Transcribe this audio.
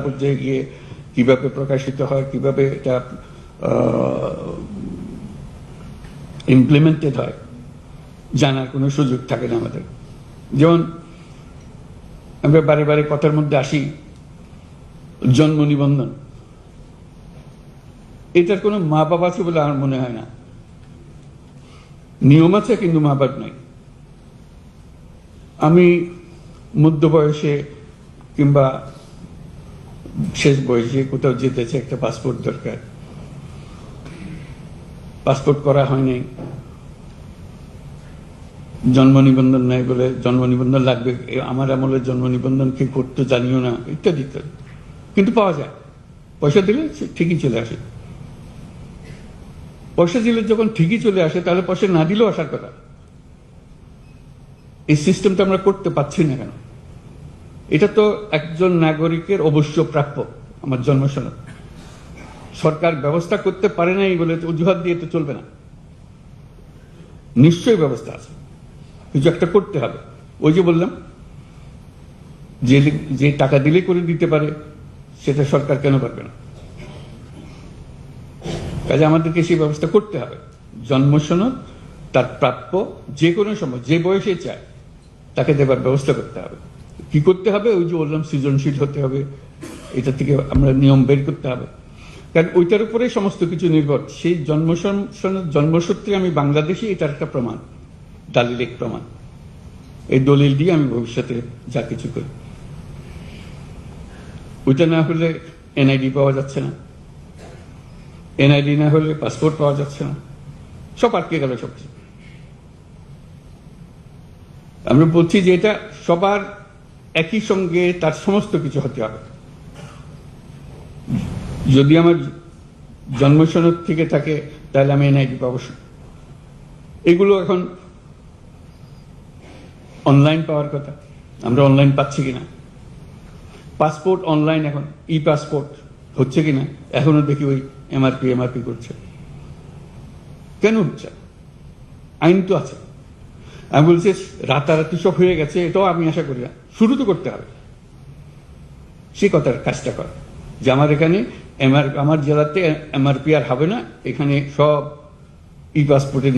পর্যায়ে গিয়ে কিভাবে প্রকাশিত হয়, কিভাবে এটা ইমপ্লিমেন্টেড হয় জানার কোনো সুযোগ থাকে না আমাদের। যেমন আমরা বারে বারে কথার মধ্যে আসি জন্ম নিবন্ধন, এটার কোনো মা বাবা আছে বলে আমার মনে হয় না। নিয়ম আছে কিন্তু মা বাবা নাই। আমি মধ্য বয়সে কিংবা শেষ বয়সে কোথাও যেতেছে, একটা পাসপোর্ট দরকার, পাসপোর্ট করা হয়নি, জন্ম নিবন্ধন নাই বলে জন্ম নিবন্ধন লাগবে, আমার আমলের জন্ম নিবন্ধন কে করতে জানিও না, ইত্যাদি ইত্যাদি। কিন্তু পাওয়া যায়, পয়সা দিলে ঠিকই চলে আসে। পয়সা দিলে যখন ঠিকই চলে আসে তাহলে পয়সা না দিলেও আসার কথা। এই সিস্টেমটা আমরা করতে পারছি না কেন? এটা তো একজন নাগরিকের অবশ্য প্রাপ্য, আমার জন্ম সনদ। সরকার ব্যবস্থা করতে পারে নাই বলে অজুহাত দিয়ে তো চলবে না, নিশ্চয়ই ব্যবস্থা আছে, কিছু একটা করতে হবে। ওই যে বললাম, যে টাকা দিলে করে দিতে পারে সেটা সরকার কেন পারবে না? কাজে আমাদেরকে সেই ব্যবস্থা করতে হবে। জন্ম সনদ তার প্রাপ্য যে কোনো সময় যে বয়সে চায় তাকে দেবার ব্যবস্থা করতে হবে। কি করতে হবে? ওই যে বললাম, সৃজনশীল হতে হবে, এটা থেকে আমরা নিয়ম বের করতে হবে, কারণ ওইটার উপরে সমস্ত কিছু নির্ভর। সেই জন্মসূত্রে আমি বাংলাদেশি, এটার একটা প্রমাণ, দালিলিক প্রমাণ। এই দলিল দিয়ে আমি ভবিষ্যতে যা কিছু করি। ওইটা না হলে এনআইডি পাওয়া যাচ্ছে না, এনআইডি না হলে পাসপোর্ট পাওয়া যাচ্ছে না, সব আটকে গেল সবকিছু। আমরা বলছি যে এটা সবার একই সঙ্গে তার সমস্ত কিছু হতে হবে। যদি আমার জন্ম সনদ থেকে থাকে তাহলে আমি এনআইডি পাবো। এগুলো এখন অনলাইন পাওয়ার কথা, আমরা অনলাইন পাচ্ছি কিনা? পাসপোর্ট অনলাইন, এখন ই পাসপোর্ট হচ্ছে কিনা? এখনো দেখি ওই এমআরপি করছে। কেন হচ্ছে? আইন তো আছে। আমি বলছি রাতারাতি সব হয়ে গেছে, এটাও আমি আশা করি না। শুরু তো করতে হবে, সে কথার কাজটা কর যে আমার এখানে আমার জেলাতে এমআরপি আর হবে না, এখানে সব ই পাসপোর্টের